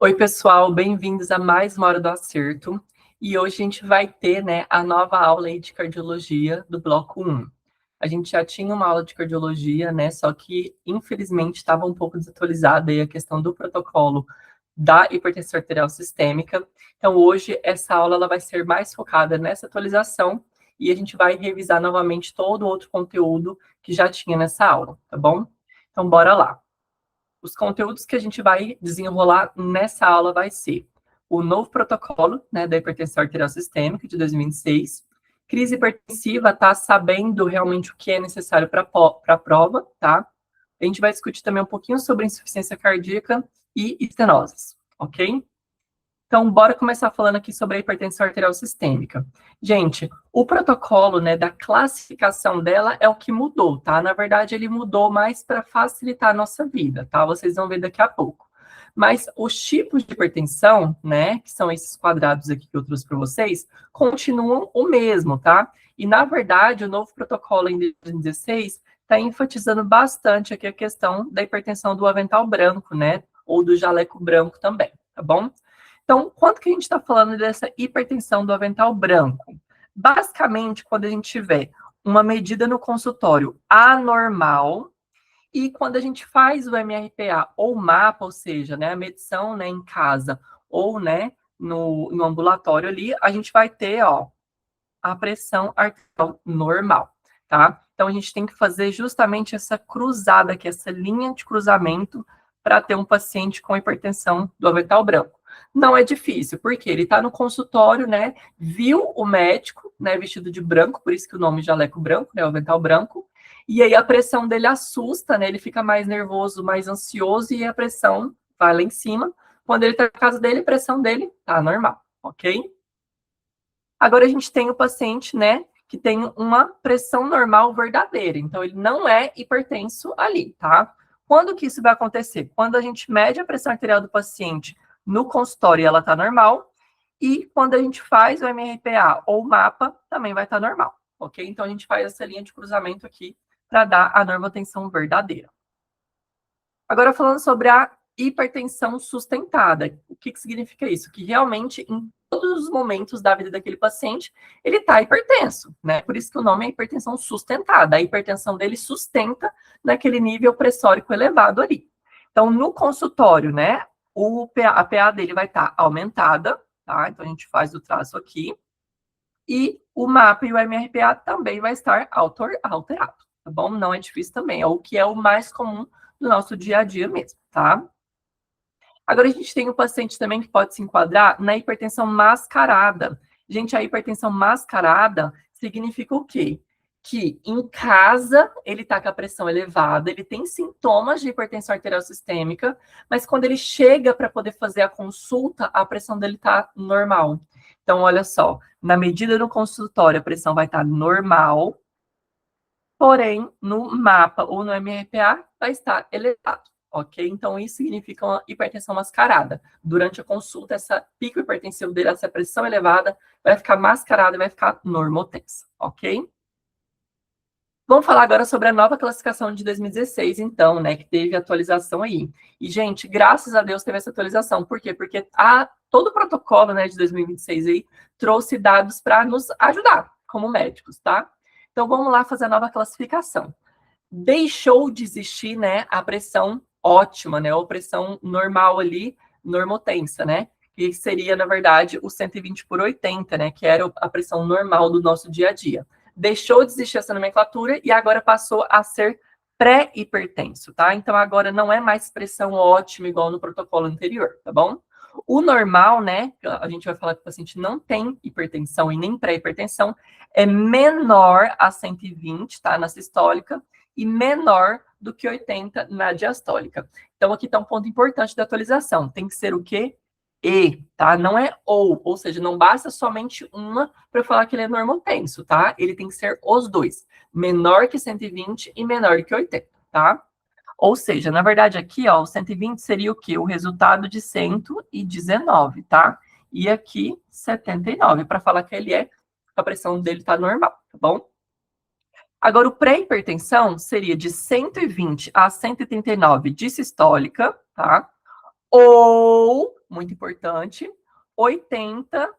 Oi, pessoal, bem-vindos a mais uma Hora do Acerto. E hoje a gente vai ter, a nova aula aí de cardiologia do bloco 1. A gente já tinha uma aula de cardiologia, só que infelizmente estava um pouco desatualizada aí a questão do protocolo da hipertensão arterial sistêmica. Então hoje essa aula ela vai ser mais focada nessa atualização e a gente vai revisar novamente todo o outro conteúdo que já tinha nessa aula, tá bom? Então bora lá. Os conteúdos que a gente vai desenrolar nessa aula vai ser o novo protocolo, da hipertensão arterial sistêmica de 2026, crise hipertensiva, tá sabendo realmente o que é necessário para a prova, tá? A gente vai discutir também um pouquinho sobre insuficiência cardíaca e estenoses, ok? Então, bora começar falando aqui sobre a hipertensão arterial sistêmica. Gente, o protocolo, da classificação dela é o que mudou, tá? Na verdade, ele mudou mais para facilitar a nossa vida, tá? Vocês vão ver daqui a pouco. Mas os tipos de hipertensão, que são esses quadrados aqui que eu trouxe para vocês, continuam o mesmo, tá? E, na verdade, o novo protocolo em 2016 está enfatizando bastante aqui a questão da hipertensão do avental branco, ou do jaleco branco também, tá bom? Então, quanto que a gente está falando dessa hipertensão do avental branco? Basicamente, quando a gente tiver uma medida no consultório anormal e quando a gente faz o MRPA ou mapa, ou seja, a medição em casa ou no ambulatório ali, a gente vai ter a pressão arterial normal, tá? Então, a gente tem que fazer justamente essa cruzada aqui, essa linha de cruzamento para ter um paciente com hipertensão do avental branco. Não é difícil, porque ele está no consultório, viu o médico, vestido de branco, por isso que o nome jaleco branco, o avental branco, e aí a pressão dele assusta, ele fica mais nervoso, mais ansioso, e a pressão vai lá em cima. Quando ele está na casa dele, a pressão dele tá normal, ok? Agora a gente tem o paciente, que tem uma pressão normal verdadeira, então ele não é hipertenso ali, tá? Quando que isso vai acontecer? Quando a gente mede a pressão arterial do paciente no consultório, ela tá normal, e quando a gente faz o MRPA ou o mapa, também vai estar normal, ok? Então a gente faz essa linha de cruzamento aqui para dar a normotensão verdadeira. Agora falando sobre a hipertensão sustentada. O que significa isso? Que realmente, em todos os momentos da vida daquele paciente, ele está hipertenso, Por isso que o nome é hipertensão sustentada. A hipertensão dele sustenta naquele nível pressórico elevado ali. Então, no consultório, a PA dele vai estar aumentada, tá? Então, a gente faz o traço aqui. E o MAPA e o MRPA também vai estar alterado, tá bom? Não é difícil também, é o que é o mais comum do nosso dia a dia mesmo, tá? Agora a gente tem um paciente também que pode se enquadrar na hipertensão mascarada. Gente, a hipertensão mascarada significa o quê? Que em casa ele está com a pressão elevada, ele tem sintomas de hipertensão arterial sistêmica, mas quando ele chega para poder fazer a consulta, a pressão dele está normal. Então, olha só, na medida do consultório, a pressão vai estar normal, porém, no mapa ou no MRPA vai estar elevado, ok? Então, isso significa uma hipertensão mascarada. Durante a consulta, essa pico hipertensivo dele, essa pressão elevada, vai ficar mascarada e vai ficar normotensa, ok? Vamos falar agora sobre a nova classificação de 2016, então, que teve atualização aí. E, gente, graças a Deus teve essa atualização. Por quê? Porque todo o protocolo, de 2026 aí, trouxe dados para nos ajudar como médicos, tá? Então, vamos lá fazer a nova classificação. Deixou de existir, a pressão ótima, ou pressão normal ali, normotensa, que seria, na verdade, o 120/80, que era a pressão normal do nosso dia a dia. Deixou de existir essa nomenclatura e agora passou a ser pré-hipertenso, tá? Então, agora não é mais pressão ótima igual no protocolo anterior, tá bom? O normal, a gente vai falar que o paciente não tem hipertensão e nem pré-hipertensão, é menor a 120, tá? Na sistólica, e menor do que 80 na diastólica. Então, aqui está um ponto importante da atualização. Tem que ser o quê? E, tá? Não é ou seja, não basta somente uma para falar que ele é normotenso, tá? Ele tem que ser os dois, menor que 120 e menor que 80, tá? Ou seja, na verdade aqui, o 120 seria o quê? O resultado de 119, tá? E aqui, 79, para falar que a pressão dele tá normal, tá bom? Agora, o pré-hipertensão seria de 120 a 139 de sistólica, tá? Ou muito importante, 80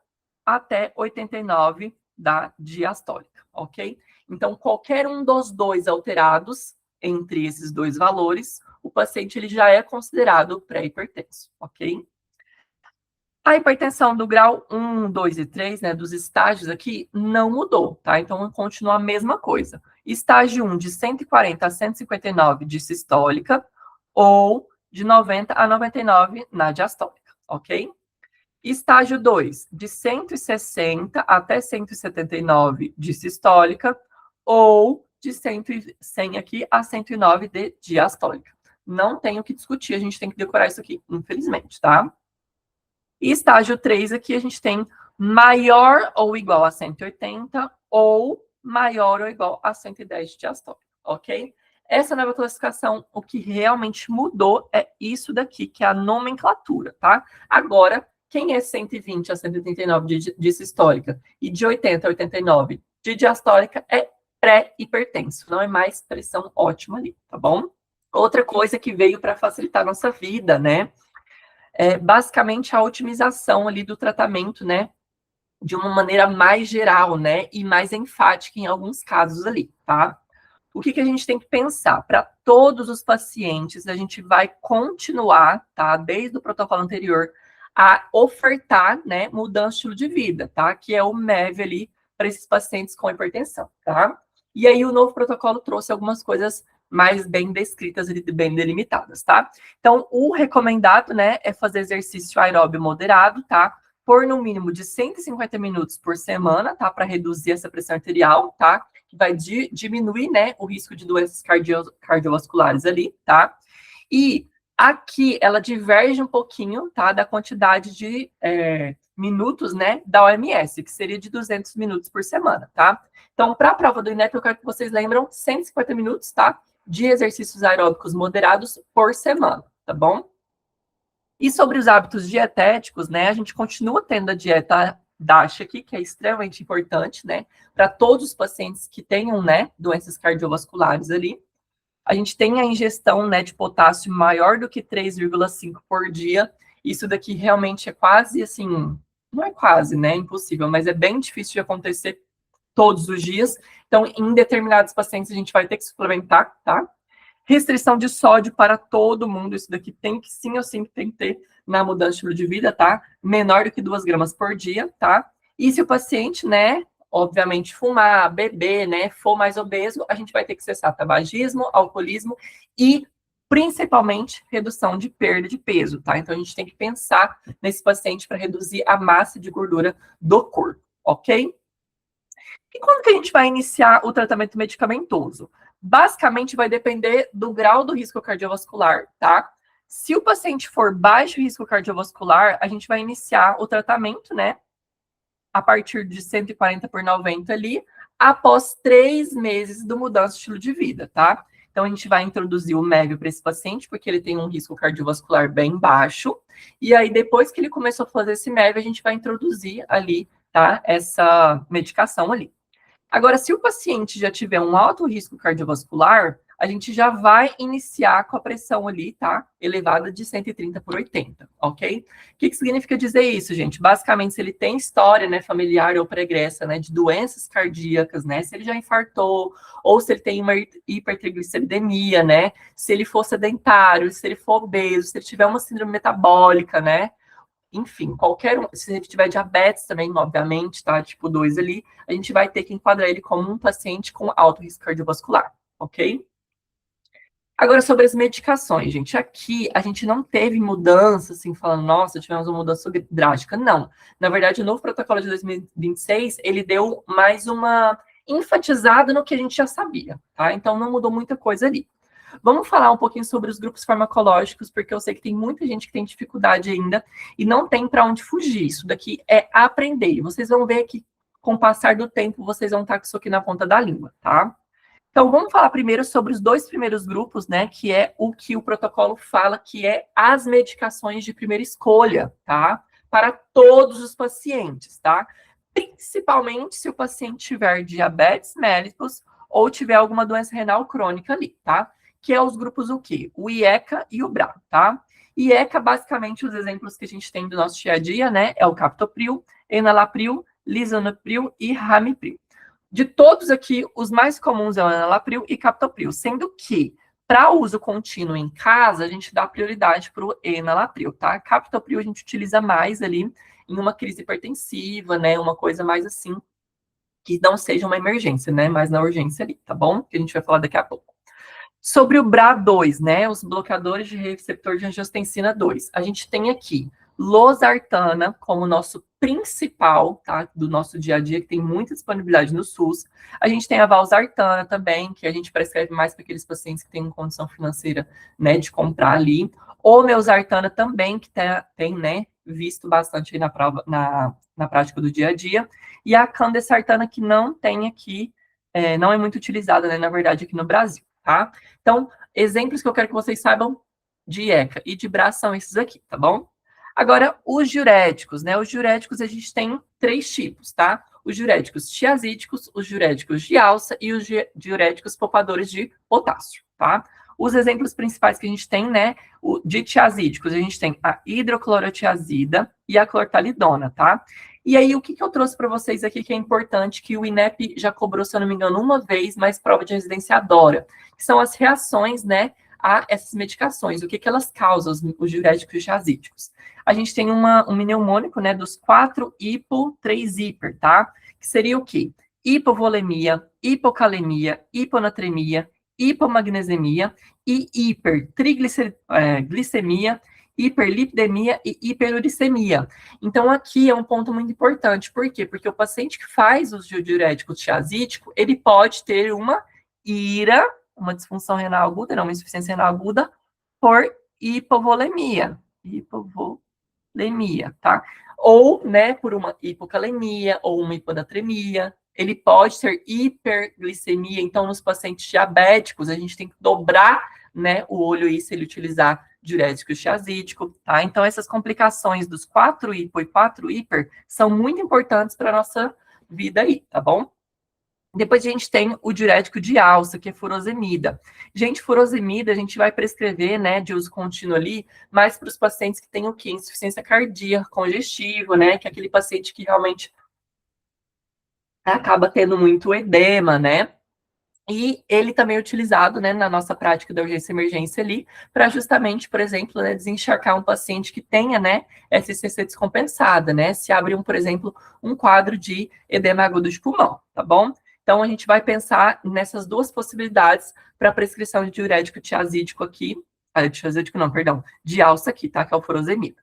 até 89 da diastólica, ok? Então, qualquer um dos dois alterados entre esses dois valores, o paciente ele já é considerado pré-hipertenso, ok? A hipertensão do grau 1, 2 e 3, né, dos estágios aqui, não mudou, tá? Então, continua a mesma coisa. Estágio 1, de 140 a 159 de sistólica, ou de 90 a 99 na diastólica, ok? Estágio 2, de 160 até 179 de sistólica, ou de 100 aqui a 109 de diastólica. Não tem o que discutir, a gente tem que decorar isso aqui, infelizmente, tá? E estágio 3 aqui a gente tem maior ou igual a 180 ou maior ou igual a 110 de diastólica, ok? Essa nova classificação, o que realmente mudou é isso daqui, que é a nomenclatura, tá? Agora, quem é 120 a 139 de sistólica e de 80 a 89 de diastólica é pré-hipertenso, não é mais pressão ótima ali, tá bom? Outra coisa que veio para facilitar a nossa vida, né? É basicamente a otimização ali do tratamento, né? De uma maneira mais geral, né? E mais enfática em alguns casos ali, tá? O que a gente tem que pensar? Para todos os pacientes, a gente vai continuar, tá? Desde o protocolo anterior, a ofertar, né? Mudança de estilo de vida, tá? Que é o MEV ali para esses pacientes com hipertensão, tá? E aí o novo protocolo trouxe algumas coisas mais bem descritas e bem delimitadas, tá? Então, o recomendado, né, é fazer exercício aeróbio moderado, tá? Por no mínimo de 150 minutos por semana, tá? Para reduzir essa pressão arterial, tá? Que vai diminuir, né, o risco de doenças cardiovasculares ali, tá? E aqui ela diverge um pouquinho, tá? Da quantidade de minutos, né, da OMS, que seria de 200 minutos por semana, tá? Então, para a prova do INEP, eu quero que vocês lembram 150 minutos, tá? De exercícios aeróbicos moderados por semana, tá bom? E sobre os hábitos dietéticos, né, a gente continua tendo a dieta DASH aqui, que é extremamente importante, né, para todos os pacientes que tenham, né, doenças cardiovasculares ali. A gente tem a ingestão, né, de potássio maior do que 3,5 por dia. Isso daqui realmente é quase, assim, não é quase, né, impossível, mas é bem difícil de acontecer todos os dias. Então, em determinados pacientes, a gente vai ter que suplementar, tá? Restrição de sódio para todo mundo, isso daqui tem que sim ou sim tem que ter na mudança de estilo de vida, tá? Menor do que 2 gramas por dia, tá? E se o paciente, né, obviamente fumar, beber, né, for mais obeso, a gente vai ter que cessar tabagismo, alcoolismo e principalmente redução de perda de peso, tá? Então a gente tem que pensar nesse paciente para reduzir a massa de gordura do corpo, ok? E quando que a gente vai iniciar o tratamento medicamentoso? Basicamente, vai depender do grau do risco cardiovascular, tá? Se o paciente for baixo risco cardiovascular, a gente vai iniciar o tratamento, né? A partir de 140 por 90 ali, após 3 meses do mudança de estilo de vida, tá? Então, a gente vai introduzir o MEV para esse paciente, porque ele tem um risco cardiovascular bem baixo. E aí, depois que ele começou a fazer esse MEV, a gente vai introduzir ali, tá? Essa medicação ali. Agora, se o paciente já tiver um alto risco cardiovascular, a gente já vai iniciar com a pressão ali, tá? Elevada de 130 por 80, ok? O que significa dizer isso, gente? Basicamente, se ele tem história, né, familiar ou pregressa, né, de doenças cardíacas, né? Se ele já infartou, ou se ele tem uma hipertrigliceridemia, né? Se ele for sedentário, se ele for obeso, se ele tiver uma síndrome metabólica, né? Enfim, qualquer um, se ele tiver diabetes também, obviamente, tá? Tipo 2 ali, a gente vai ter que enquadrar ele como um paciente com alto risco cardiovascular, ok? Agora, sobre as medicações, gente. Aqui, a gente não teve mudança, assim, falando, nossa, tivemos uma mudança drástica. Não. Na verdade, o novo protocolo de 2026, ele deu mais uma enfatizada no que a gente já sabia, tá? Então, não mudou muita coisa ali. Vamos falar um pouquinho sobre os grupos farmacológicos, porque eu sei que tem muita gente que tem dificuldade ainda e não tem para onde fugir. Isso daqui é aprender. Vocês vão ver que, com o passar do tempo, vocês vão estar com isso aqui na ponta da língua, tá? Então, vamos falar primeiro sobre os 2 primeiros grupos, né? Que é o que o protocolo fala, que é as medicações de primeira escolha, tá? Para todos os pacientes, tá? Principalmente se o paciente tiver diabetes mellitus ou tiver alguma doença renal crônica ali, tá? Que é os grupos o quê? O IECA e o BRA, tá? E ECA, basicamente, os exemplos que a gente tem do nosso dia a dia, né, é o captopril, enalapril, lisinopril e ramipril. De todos aqui, os mais comuns é o enalapril e captopril, sendo que, para uso contínuo em casa, a gente dá prioridade para o enalapril, tá? Captopril a gente utiliza mais ali em uma crise hipertensiva, né, uma coisa mais assim, que não seja uma emergência, né, mas na urgência ali, tá bom? Que a gente vai falar daqui a pouco. Sobre o BRA2, né, os bloqueadores de receptor de angiotensina 2, a gente tem aqui losartana como nosso principal, tá, do nosso dia a dia, que tem muita disponibilidade no SUS. A gente tem a valsartana também, que a gente prescreve mais para aqueles pacientes que têm condição financeira, né, de comprar ali. O meusartana também, que tem, né, visto bastante aí na prova, na prática do dia a dia. E a candesartana, que não tem aqui, não é muito utilizada, né, na verdade, aqui no Brasil, tá? Então, exemplos que eu quero que vocês saibam de ECA e de BRA são esses aqui, tá bom? Agora, os diuréticos, né? Os diuréticos a gente tem 3 tipos, tá? Os diuréticos tiazídicos, os diuréticos de alça e os diuréticos poupadores de potássio, tá? Os exemplos principais que a gente tem, né? De tiazídicos, a gente tem a hidroclorotiazida e a clortalidona, tá? E aí, o que eu trouxe para vocês aqui que é importante, que o INEP já cobrou, se eu não me engano, uma vez, mas prova de residência adora, que são as reações, né, a essas medicações, o que elas causam, os diuréticos e tiazídicos. A gente tem um mnemônico, né, dos 4 hipo, 3 hiper, tá? Que seria o quê? Hipovolemia, hipocalemia, hiponatremia, hipomagnesemia e hipertriglicemia, hiperlipidemia e hiperuricemia. Então, aqui é um ponto muito importante. Por quê? Porque o paciente que faz o diurético tiazídico, ele pode ter uma IRA, uma disfunção renal aguda, não, uma insuficiência renal aguda, por hipovolemia. Hipovolemia, tá? Ou, né, por uma hipocalemia ou uma hiponatremia. Ele pode ter hiperglicemia. Então, nos pacientes diabéticos, a gente tem que dobrar, né, o olho aí se ele utilizar diurético tiazídico, tá? Então, essas complicações dos 4 hipo e 4 hiper são muito importantes para a nossa vida aí, tá bom? Depois a gente tem o diurético de alça, que é furosemida. Gente, furosemida a gente vai prescrever, né, de uso contínuo ali, mas para os pacientes que têm o quê? Insuficiência cardíaca, congestiva, né, que é aquele paciente que realmente acaba tendo muito edema, né? E ele também é utilizado, né, na nossa prática da urgência e emergência ali, para justamente, por exemplo, né, desencharcar um paciente que tenha, né, SCC descompensada, né, se abre, por exemplo, um quadro de edema agudo de pulmão, tá bom? Então, a gente vai pensar nessas duas possibilidades para prescrição de diurético tiazídico aqui, tiazídico não, perdão, de alça aqui, tá, que é o furosemida.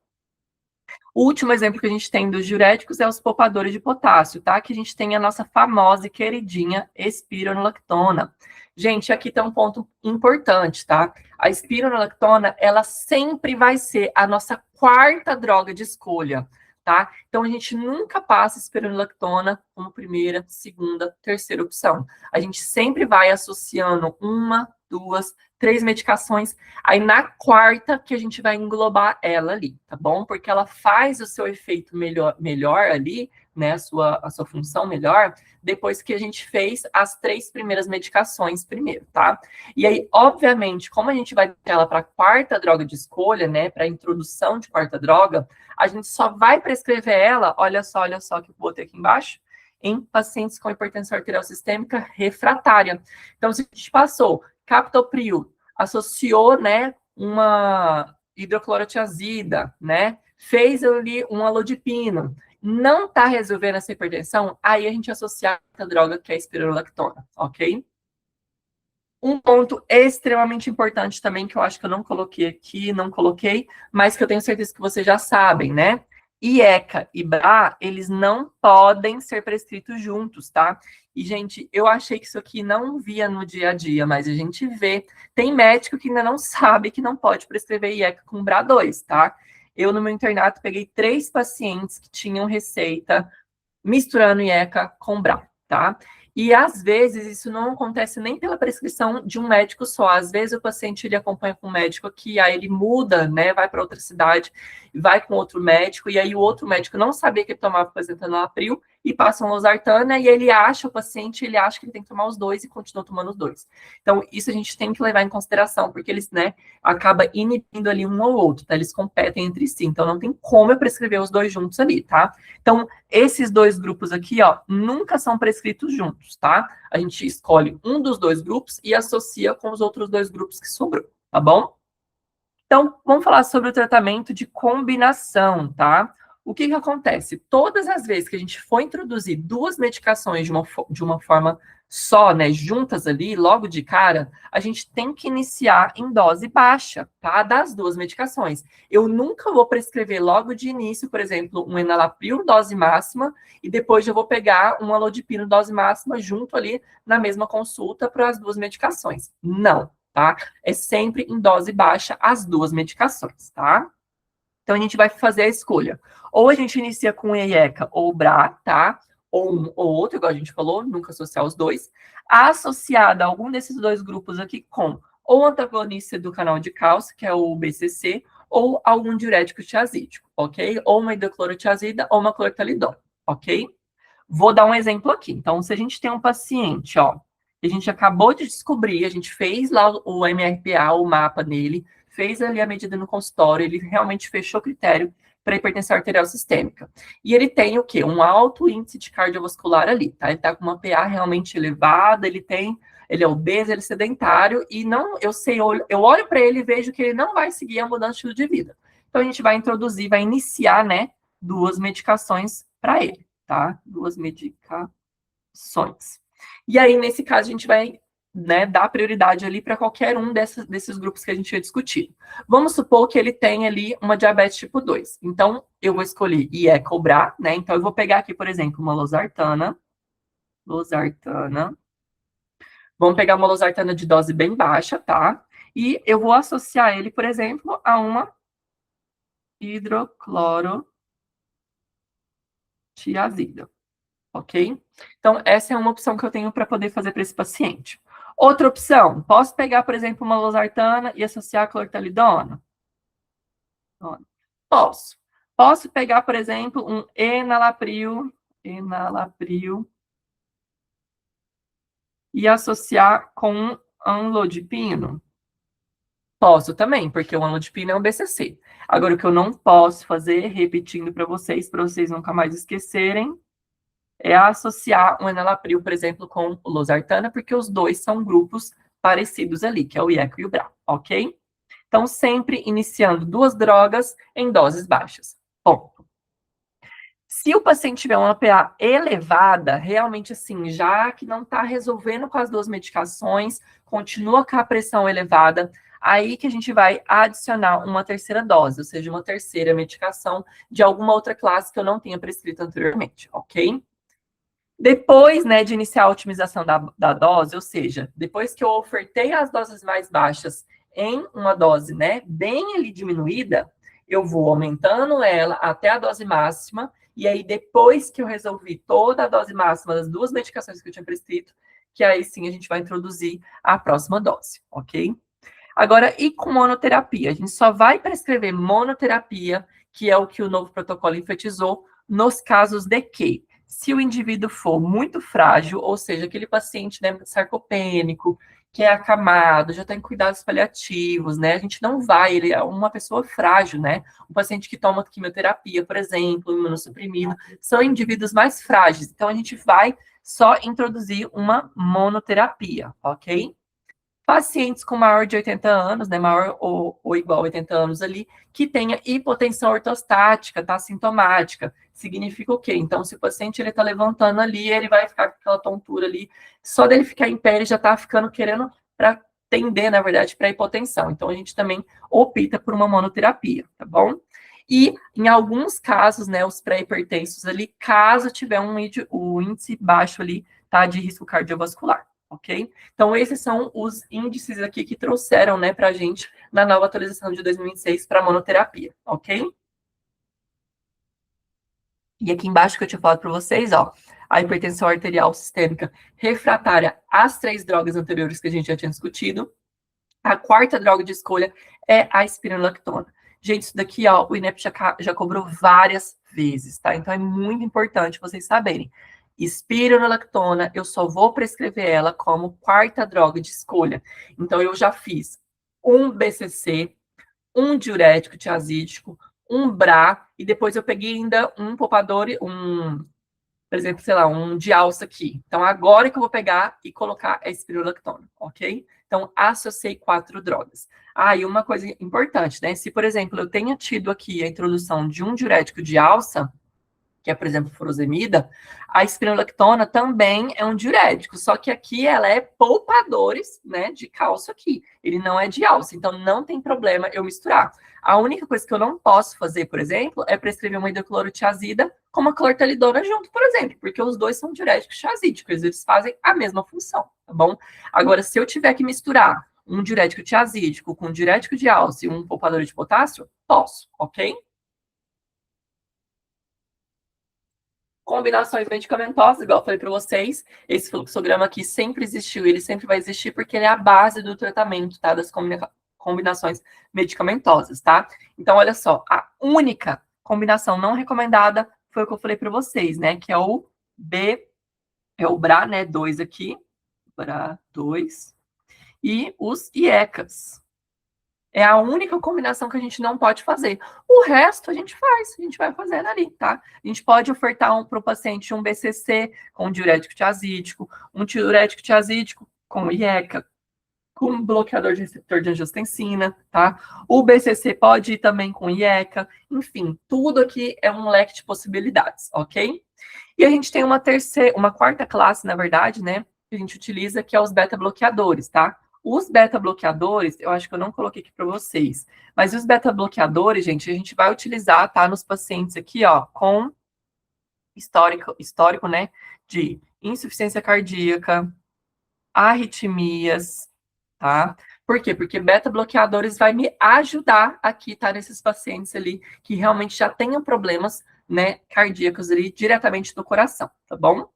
O último exemplo que a gente tem dos diuréticos é os poupadores de potássio, tá? Que a gente tem a nossa famosa e queridinha espironolactona. Gente, aqui tem um ponto importante, tá? A espironolactona, ela sempre vai ser a nossa 4ª droga de escolha, tá? Então, a gente nunca passa espironolactona como primeira, segunda, terceira opção. A gente sempre vai associando 1, 2, 3 medicações, aí na 4ª que a gente vai englobar ela ali, tá bom? Porque ela faz o seu efeito melhor ali, né, a sua função melhor, depois que a gente fez as 3 primeiras medicações primeiro, tá? E aí, obviamente, como a gente vai ter ela para a 4ª droga de escolha, né, para a introdução de 4ª droga, a gente só vai prescrever ela, olha só que eu botei aqui embaixo, em pacientes com hipertensão arterial sistêmica refratária. Então, se a gente passou captopril, associou, né, uma hidroclorotiazida, né, fez ali um alodipino, não está resolvendo essa hipertensão, aí a gente associa a droga que é a espironolactona, ok? Um ponto extremamente importante também, que eu acho que eu não coloquei aqui, mas que eu tenho certeza que vocês já sabem, né? IECA e BRA, eles não podem ser prescritos juntos, tá? E, gente, eu achei que isso aqui não via no dia a dia, mas a gente vê. Tem médico que ainda não sabe que não pode prescrever IECA com BRA2, tá? Eu, no meu internato, peguei 3 pacientes que tinham receita misturando IECA com BRA, tá? E, às vezes, isso não acontece nem pela prescrição de um médico só. Às vezes, o paciente, ele acompanha com um médico aqui, aí ele muda, né, vai para outra cidade, vai com outro médico, e aí o outro médico não sabia que ele tomava apresentando april, e passam losartana, e ele acha, o paciente, ele acha que ele tem que tomar os dois e continua tomando os dois. Então, isso a gente tem que levar em consideração, porque eles, né, acaba inibindo ali um ou outro, tá? Eles competem entre si, então não tem como eu prescrever os dois juntos ali, tá? Então, esses dois grupos aqui, ó, nunca são prescritos juntos, tá? A gente escolhe um dos dois grupos e associa com os outros dois grupos que sobrou, tá bom? Então, vamos falar sobre o tratamento de combinação, tá? O que acontece? Todas as vezes que a gente for introduzir duas medicações de uma forma só, né, juntas ali, logo de cara, a gente tem que iniciar em dose baixa, tá? Das duas medicações. Eu nunca vou prescrever logo de início, por exemplo, um enalapril dose máxima e depois eu vou pegar um alodipino dose máxima junto ali na mesma consulta para as duas medicações. Não, tá? É sempre em dose baixa as duas medicações, tá? Então, a gente vai fazer a escolha. Ou a gente inicia com EIECA ou BRA, tá? Ou um ou outro, igual a gente falou, nunca associar os dois. Associada a algum desses dois grupos aqui com ou antagonista do canal de cálcio, que é o BCC, ou algum diurético tiazídico, ok? Ou uma hidroclorotiazida ou uma clortalidona, ok? Vou dar um exemplo aqui. Então, se a gente tem um paciente, ó, que a gente acabou de descobrir, a gente fez lá o MRPA, o mapa dele, fez ali a medida no consultório, ele realmente fechou o critério para hipertensão arterial sistêmica. E ele tem o quê? Um alto índice de cardiovascular ali, tá? Ele tá com uma PA realmente elevada, ele é obeso, ele é sedentário, e não, eu olho para ele e vejo que ele não vai seguir a mudança de estilo de vida. Então, a gente vai introduzir, vai iniciar, né, duas medicações para ele, tá? Duas medicações. E aí, nesse caso, a gente vai, né, dar prioridade ali para qualquer um desses grupos que a gente tinha discutido. Vamos supor que ele tem ali uma diabetes tipo 2. Então, eu vou escolher IECA ou BRA, né? Então, eu vou pegar aqui, por exemplo, uma losartana. Vamos pegar uma losartana de dose bem baixa, tá? E eu vou associar ele, por exemplo, a uma hidroclorotiazida, ok? Então, essa é uma opção que eu tenho para poder fazer para esse paciente. Outra opção, posso pegar, por exemplo, uma losartana e associar a clortalidona? Posso. Posso pegar, por exemplo, um enalapril e associar com um amlodipino? Posso também, porque o amlodipino é um BCC. Agora, o que eu não posso fazer, repetindo para vocês nunca mais esquecerem, é associar um enalapril, por exemplo, com o losartana, porque os dois são grupos parecidos ali, que é o IECA e o BRA, ok? Então, sempre iniciando duas drogas em doses baixas. Ponto. Se o paciente tiver uma PA elevada, realmente assim, já que não está resolvendo com as duas medicações, continua com a pressão elevada, aí que a gente vai adicionar uma terceira dose, ou seja, uma terceira medicação de alguma outra classe que eu não tenha prescrito anteriormente, ok? Depois, né, de iniciar a otimização da dose, ou seja, depois que eu ofertei as doses mais baixas em uma dose, né, bem ali diminuída, eu vou aumentando ela até a dose máxima, e aí depois que eu resolvi toda a dose máxima das duas medicações que eu tinha prescrito, que aí sim a gente vai introduzir a próxima dose, ok? Agora, e com monoterapia? A gente só vai prescrever monoterapia, que é o que o novo protocolo enfatizou, nos casos de que, se o indivíduo for muito frágil, ou seja, aquele paciente, né, sarcopênico, que é acamado, já tem cuidados paliativos, né? A gente não vai, ele é uma pessoa frágil, né? Um paciente que toma quimioterapia, por exemplo, imunossuprimido, são indivíduos mais frágeis. Então, a gente vai só introduzir uma monoterapia, ok? Pacientes com maior de 80 anos, né, maior ou igual a 80 anos ali, que tenha hipotensão ortostática, tá, sintomática. Significa o quê? Então, se o paciente ele tá levantando ali, ele vai ficar com aquela tontura ali, só dele ficar em pé, ele já tá ficando querendo para tender, na verdade, para hipotensão. Então, a gente também opta por uma monoterapia, tá bom? E, em alguns casos, né, os pré-hipertensos ali, caso tiver um índice baixo ali, tá, de risco cardiovascular. Ok? Então, esses são os índices aqui que trouxeram, né, para a gente na nova atualização de 2026 para monoterapia, ok? E aqui embaixo que eu tinha falado para vocês, ó, a hipertensão arterial sistêmica refratária às 3 drogas anteriores que a gente já tinha discutido. A quarta droga de escolha é a espironolactona. Gente, isso daqui, ó, o INEP já cobrou várias vezes, tá? Então, é muito importante vocês saberem. Espironolactona, eu só vou prescrever ela como quarta droga de escolha. Então, eu já fiz um BCC, um diurético tiazídico, um BRA, e depois eu peguei ainda um poupador, por exemplo, sei lá, um de alça aqui. Então, agora que eu vou pegar e colocar a espirulactona, ok? Então, associei 4 drogas. Ah, e uma coisa importante, né? Se, por exemplo, eu tenha tido aqui a introdução de um diurético de alça, que é, por exemplo, furosemida, a espironolactona também é um diurético, só que aqui ela é poupadores, né, de cálcio aqui. Ele não é de alça, então não tem problema eu misturar. A única coisa que eu não posso fazer, por exemplo, é prescrever uma hidroclorotiazida com uma clortalidona junto, por exemplo, porque os dois são diuréticos tiazídicos, eles fazem a mesma função, tá bom? Agora, se eu tiver que misturar um diurético tiazídico com um diurético de alça e um poupador de potássio, posso, ok? Combinações medicamentosas, igual eu falei para vocês, esse fluxograma aqui sempre existiu, ele sempre vai existir porque ele é a base do tratamento, tá? Das combinações medicamentosas, tá? Então, olha só, a única combinação não recomendada foi o que eu falei para vocês, né? Que é o BRA, né? 2 aqui, BRA 2, e os IECAs. É a única combinação que a gente não pode fazer. O resto a gente faz, a gente vai fazendo ali, tá? A gente pode ofertar para o paciente um BCC com diurético tiazídico, um diurético tiazídico com IECA, com um bloqueador de receptor de angiotensina, tá? O BCC pode ir também com IECA, enfim, tudo aqui é um leque de possibilidades, ok? E a gente tem uma quarta classe, na verdade, né, que a gente utiliza, que é os beta-bloqueadores, tá? Os beta-bloqueadores, eu acho que eu não coloquei aqui para vocês, mas os beta-bloqueadores, gente, a gente vai utilizar, tá, nos pacientes aqui, ó, com histórico, né, de insuficiência cardíaca, arritmias, tá? Por quê? Porque beta-bloqueadores vai me ajudar aqui, tá, nesses pacientes ali que realmente já tenham problemas, né, cardíacos ali diretamente do coração, tá bom?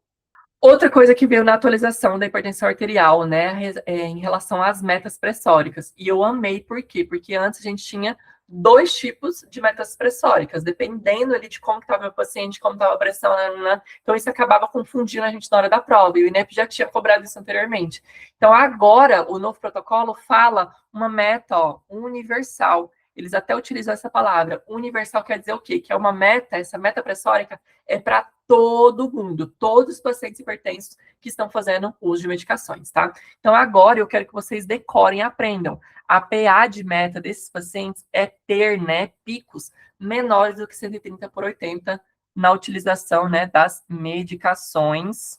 Outra coisa que veio na atualização da hipertensão arterial, né, em relação às metas pressóricas. E eu amei, por quê? Porque antes a gente tinha 2 tipos de metas pressóricas, dependendo ali de como estava o paciente, como estava a pressão, né? Então isso acabava confundindo a gente na hora da prova, e o INEP já tinha cobrado isso anteriormente. Então agora, o novo protocolo fala uma meta, ó, universal. Eles até utilizam essa palavra. Universal quer dizer o quê? Que é uma meta, essa meta pressórica é para todo mundo, todos os pacientes hipertensos que estão fazendo uso de medicações, tá? Então, agora eu quero que vocês decorem e aprendam. A PA de meta desses pacientes é ter, né, picos menores do que 130/80 na utilização, né, das medicações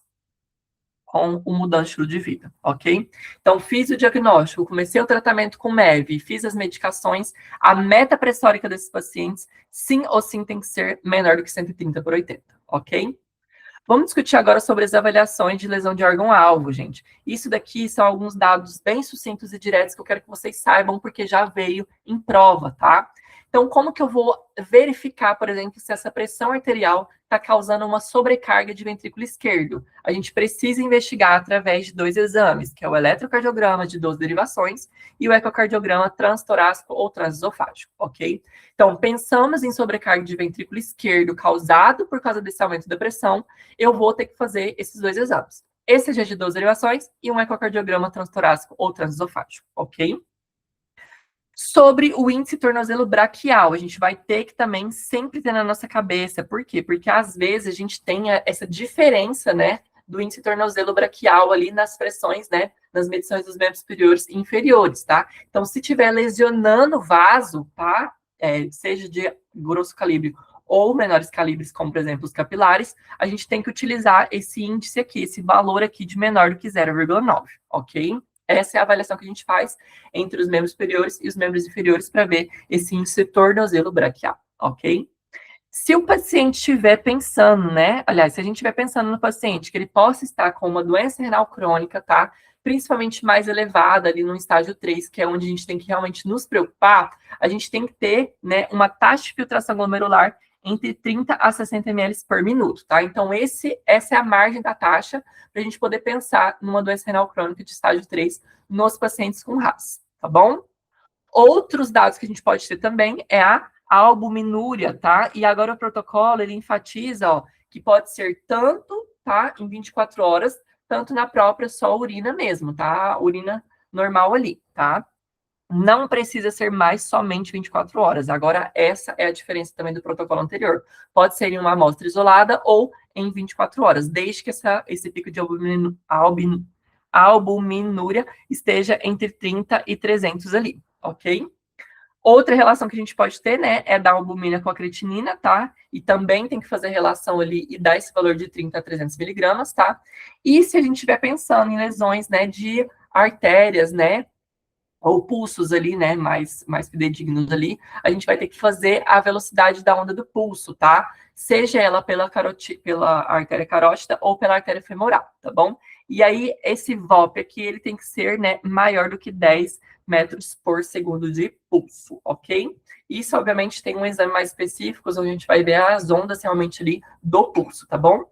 com o mudando de estilo de vida, ok? Então, fiz o diagnóstico, comecei o tratamento com MEV, fiz as medicações, a meta pressórica desses pacientes, sim ou sim, tem que ser menor do que 130/80, ok? Vamos discutir agora sobre as avaliações de lesão de órgão-alvo, gente. Isso daqui são alguns dados bem sucintos e diretos que eu quero que vocês saibam, porque já veio em prova, tá? Então, como que eu vou verificar, por exemplo, se essa pressão arterial está causando uma sobrecarga de ventrículo esquerdo? A gente precisa investigar através de 2 exames, que é o eletrocardiograma de 12 derivações e o ecocardiograma transtorácico ou transesofágico, ok? Então, pensamos em sobrecarga de ventrículo esquerdo causado por causa desse aumento da pressão, eu vou ter que fazer esses 2 exames. ECG de 12 derivações e um ecocardiograma transtorácico ou transesofágico, ok? Sobre o índice tornozelo braquial, a gente vai ter que também sempre ter na nossa cabeça. Por quê? Porque às vezes a gente tem essa diferença, né, do índice tornozelo braquial ali nas pressões, né, nas medições dos membros superiores e inferiores, tá? Então, se tiver lesionando o vaso, tá, seja de grosso calibre ou menores calibres, como, por exemplo, os capilares, a gente tem que utilizar esse índice aqui, esse valor aqui de menor do que 0,9, ok? Essa é a avaliação que a gente faz entre os membros superiores e os membros inferiores para ver esse índice tornozelo braquial, ok? Se o paciente estiver pensando, né? Aliás, se a gente estiver pensando no paciente que ele possa estar com uma doença renal crônica, tá? Principalmente mais elevada, ali no estágio 3, que é onde a gente tem que realmente nos preocupar, a gente tem que ter, né, uma taxa de filtração glomerular entre 30 a 60 ml por minuto, tá? Então, essa é a margem da taxa para a gente poder pensar numa doença renal crônica de estágio 3 nos pacientes com RAS, tá bom? Outros dados que a gente pode ter também é a albuminúria, tá? E agora o protocolo, ele enfatiza, ó, que pode ser tanto, tá, em 24 horas, tanto na própria só urina mesmo, tá? Urina normal ali, tá? Não precisa ser mais somente 24 horas. Agora, essa é a diferença também do protocolo anterior. Pode ser em uma amostra isolada ou em 24 horas, desde que esse pico de albuminúria esteja entre 30 e 300 ali, ok? Outra relação que a gente pode ter, né, é da albumina com a creatinina, tá? E também tem que fazer relação ali e dar esse valor de 30 a 300 miligramas, tá? E se a gente estiver pensando em lesões, né, de artérias, né, ou pulsos ali, né, mais fidedignos ali, a gente vai ter que fazer a velocidade da onda do pulso, tá? Seja ela pela artéria carótida ou pela artéria femoral, tá bom? E aí, esse VOP aqui, ele tem que ser, né, maior do que 10 metros por segundo de pulso, ok? Isso, obviamente, tem um exame mais específico, onde a gente vai ver as ondas realmente ali do pulso, tá bom?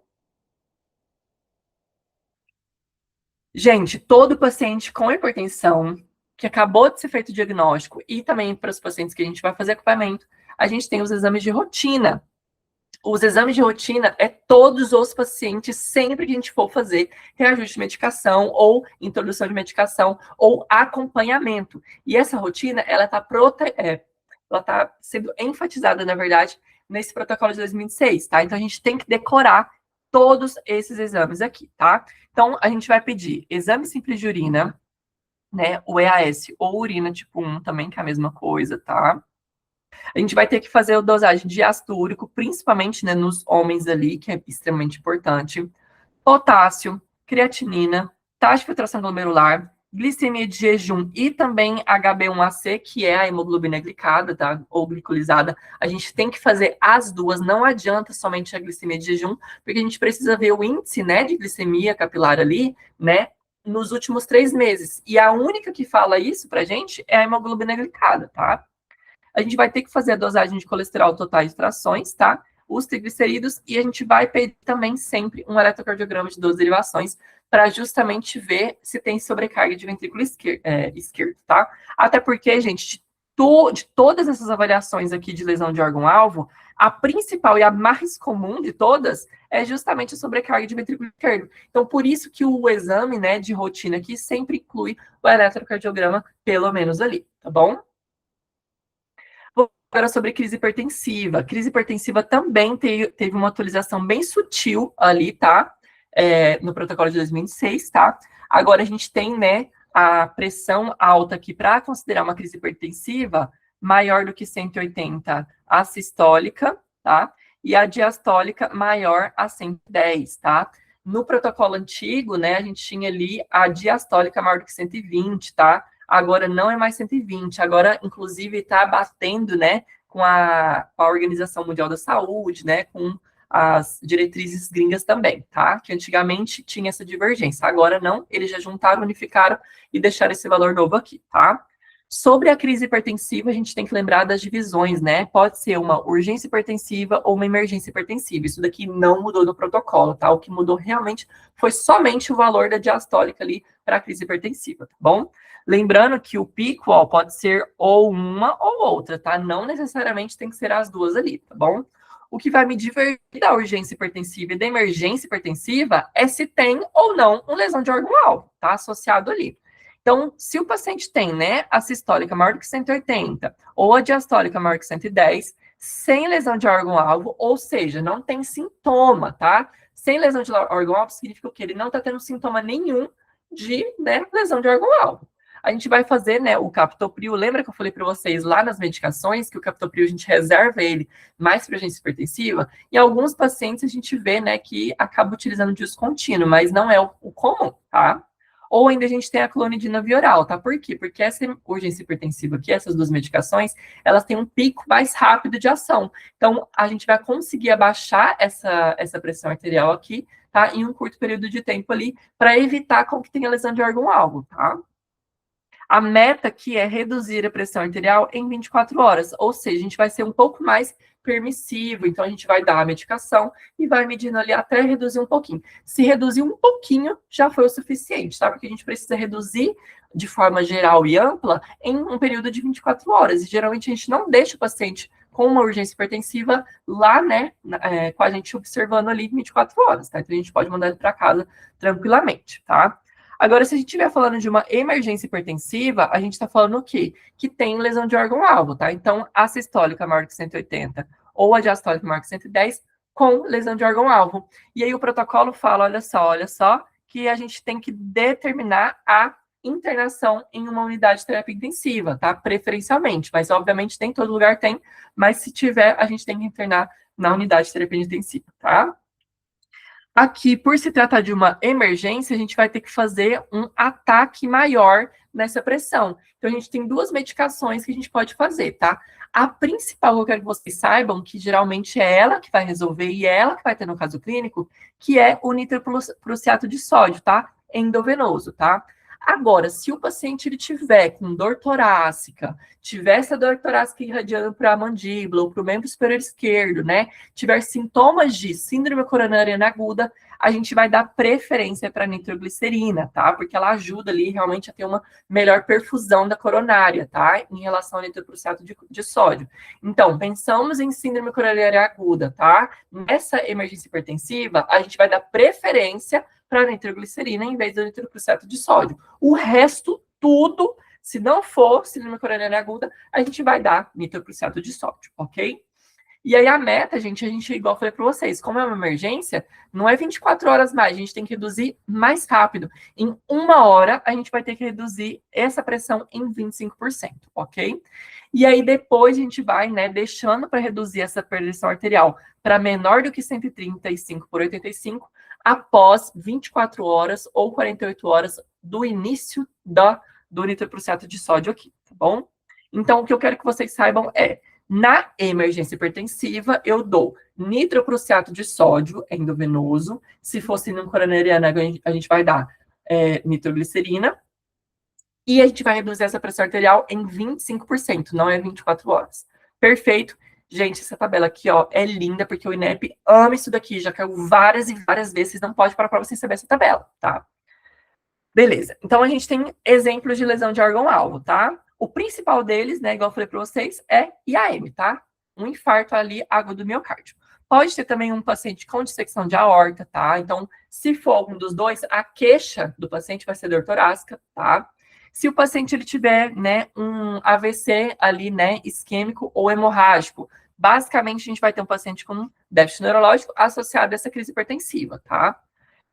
Gente, todo paciente com hipertensão que acabou de ser feito o diagnóstico e também para os pacientes que a gente vai fazer acompanhamento, a gente tem os exames de rotina. Os exames de rotina é todos os pacientes, sempre que a gente for fazer reajuste de medicação ou introdução de medicação ou acompanhamento. E essa rotina, ela está sendo enfatizada, na verdade, nesse protocolo de 2006, tá? Então, a gente tem que decorar todos esses exames aqui, tá? Então, a gente vai pedir exame simples de urina, né? O EAS ou urina tipo 1 também, que é a mesma coisa, tá? A gente vai ter que fazer a dosagem de ácido úrico, principalmente, né, nos homens ali, que é extremamente importante. Potássio, creatinina, taxa de filtração glomerular, glicemia de jejum e também HB1AC, que é a hemoglobina glicada, tá? Ou glicolizada. A gente tem que fazer as duas, não adianta somente a glicemia de jejum, porque a gente precisa ver o índice, né, de glicemia capilar ali, né, nos últimos 3 meses. E a única que fala isso pra gente é a hemoglobina glicada, tá? A gente vai ter que fazer a dosagem de colesterol total e frações, tá? Os triglicerídeos, e a gente vai pedir também sempre um eletrocardiograma de 12 derivações para justamente ver se tem sobrecarga de ventrículo esquerdo, tá? Até porque, gente, de todas essas avaliações aqui de lesão de órgão-alvo, a principal e a mais comum de todas é justamente a sobrecarga de ventrículo esquerdo. Então, por isso que o exame, né, de rotina aqui sempre inclui o eletrocardiograma, pelo menos ali, tá bom? Agora sobre crise hipertensiva. Crise hipertensiva também teve uma atualização bem sutil ali, tá? No protocolo de 2006, tá? Agora a gente tem, né, a pressão alta aqui para considerar uma crise hipertensiva maior do que 180 a sistólica, tá? E a diastólica maior a 110, tá? No protocolo antigo, né, a gente tinha ali a diastólica maior do que 120, tá? Agora não é mais 120, agora, inclusive, está batendo, né, com a Organização Mundial da Saúde, né, com as diretrizes gringas também, tá? Que antigamente tinha essa divergência, agora não, eles já juntaram, unificaram e deixaram esse valor novo aqui, tá? Sobre a crise hipertensiva, a gente tem que lembrar das divisões, né? Pode ser uma urgência hipertensiva ou uma emergência hipertensiva. Isso daqui não mudou no protocolo, tá? O que mudou realmente foi somente o valor da diastólica ali para a crise hipertensiva, tá bom? Lembrando que o pico, ó, pode ser ou uma ou outra, tá? Não necessariamente tem que ser as duas ali, tá bom? O que vai me divertir da urgência hipertensiva e da emergência hipertensiva é se tem ou não uma lesão de órgão-alvo, tá? Associado ali. Então, se o paciente tem, né, a sistólica maior do que 180 ou a diastólica maior que 110, sem lesão de órgão-alvo, ou seja, não tem sintoma, tá? Sem lesão de órgão-alvo significa que ele não está tendo sintoma nenhum de, né, lesão de órgão-alvo. A gente vai fazer, né, o captopril. Lembra que eu falei para vocês lá nas medicações que o captopril a gente reserva ele mais para urgência hipertensiva? Em alguns pacientes a gente vê, né, que acaba utilizando descontínuo, mas não é o comum, tá? Ou ainda a gente tem a clonidina via oral, tá? Por quê? Porque essa urgência hipertensiva aqui, essas duas medicações, elas têm um pico mais rápido de ação. Então, a gente vai conseguir abaixar essa pressão arterial aqui, tá? Em um curto período de tempo ali, para evitar com que tenha lesão de órgão-alvo, tá? A meta aqui é reduzir a pressão arterial em 24 horas, ou seja, a gente vai ser um pouco mais permissivo, então a gente vai dar a medicação e vai medindo ali até reduzir um pouquinho. Se reduzir um pouquinho, já foi o suficiente, tá? Porque a gente precisa reduzir de forma geral e ampla em um período de 24 horas. E geralmente a gente não deixa o paciente com uma urgência hipertensiva lá, né, com a gente observando ali 24 horas, tá? Então a gente pode mandar ele para casa tranquilamente, tá? Agora, se a gente estiver falando de uma emergência hipertensiva, a gente está falando o quê? Que tem lesão de órgão-alvo, tá? Então, a sistólica maior que 180 ou a diastólica maior que 110 com lesão de órgão-alvo. E aí o protocolo fala, olha só, que a gente tem que determinar a internação em uma unidade de terapia intensiva, tá? Preferencialmente, mas obviamente nem todo lugar tem, mas se tiver, a gente tem que internar na unidade de terapia intensiva, tá? Aqui, por se tratar de uma emergência, a gente vai ter que fazer um ataque maior nessa pressão. Então, a gente tem duas medicações que a gente pode fazer, tá? A principal, eu quero que vocês saibam, que geralmente é ela que vai resolver e é ela que vai ter no caso clínico, que é o nitroprusiato de sódio, tá? Endovenoso, tá? Agora, se o paciente ele tiver com dor torácica, tiver essa dor torácica irradiando para a mandíbula ou para o membro superior esquerdo, né? Tiver sintomas de síndrome coronariana aguda, a gente vai dar preferência para a nitroglicerina, tá? Porque ela ajuda ali realmente a ter uma melhor perfusão da coronária, tá? Em relação ao nitroprusiato de sódio. Então, pensamos em síndrome coronariana aguda, tá? Nessa emergência hipertensiva, a gente vai dar preferência para a nitroglicerina em vez do nitroprusiato de sódio. O resto, tudo, se não for síndrome coronariana aguda, a gente vai dar nitroprusiato de sódio, ok? E aí a meta, a gente, igual eu falei para vocês, como é uma emergência, não é 24 horas mais, a gente tem que reduzir mais rápido. Em 1 hora, a gente vai ter que reduzir essa pressão em 25%, ok? E aí depois a gente vai, né, deixando para reduzir essa pressão arterial para menor do que 135/85, após 24 horas ou 48 horas do início do nitroprusiato de sódio aqui, tá bom? Então, o que eu quero que vocês saibam é, na emergência hipertensiva, eu dou nitroprusiato de sódio endovenoso. Se fosse no coronariana, a gente vai dar nitroglicerina. E a gente vai reduzir essa pressão arterial em 25%, não é 24 horas. Perfeito. Gente, essa tabela aqui, ó, é linda, porque o INEP ama isso daqui, já caiu várias e várias vezes, vocês não podem parar para vocês saber essa tabela, tá? Beleza. Então, a gente tem exemplos de lesão de órgão-alvo, tá? O principal deles, né, igual eu falei para vocês, é IAM, tá? Um infarto ali agudo do miocárdio. Pode ter também um paciente com dissecção de aorta, tá? Então, se for algum dos dois, a queixa do paciente vai ser dor torácica, tá? Se o paciente ele tiver, né, um AVC ali, né, isquêmico ou hemorrágico, basicamente a gente vai ter um paciente com um déficit neurológico associado a essa crise hipertensiva, tá?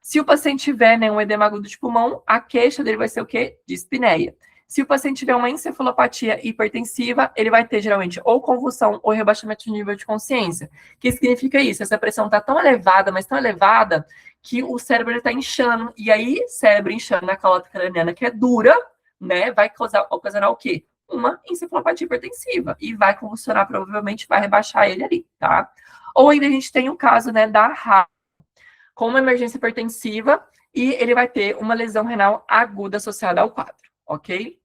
Se o paciente tiver, né, um edema agudo de pulmão, a queixa dele vai ser o quê? Dispneia. Se o paciente tiver uma encefalopatia hipertensiva, ele vai ter geralmente ou convulsão ou rebaixamento de nível de consciência. O que significa isso? Essa pressão está tão elevada, mas tão elevada, que o cérebro está inchando. E aí, cérebro inchando na calota craniana, que é dura, né, vai ocasionar o quê? Uma encefalopatia hipertensiva. E vai convulsionar, provavelmente vai rebaixar ele ali, tá? Ou ainda a gente tem o caso, né, da RA, com uma emergência hipertensiva, e ele vai ter uma lesão renal aguda associada ao quadro, ok?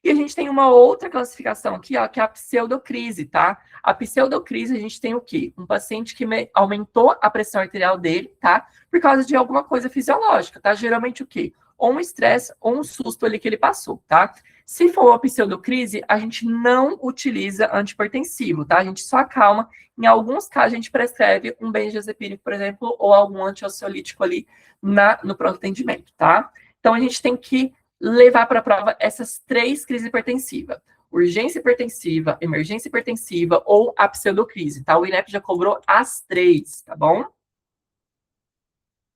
E a gente tem uma outra classificação aqui, ó, que é a pseudocrise, tá? A pseudocrise, a gente tem o quê? Um paciente que aumentou a pressão arterial dele, tá? Por causa de alguma coisa fisiológica, tá? Geralmente o quê? Ou um estresse ou um susto ali que ele passou, tá? Se for uma pseudocrise, a gente não utiliza antihipertensivo, tá? A gente só acalma. Em alguns casos, a gente prescreve um benzodiazepínico, por exemplo, ou algum antiansiolítico ali no pronto atendimento, tá? Então, a gente tem que levar para a prova essas 3 crises hipertensivas. Urgência hipertensiva, emergência hipertensiva ou a pseudocrise, tá? O INEP já cobrou as 3, tá bom?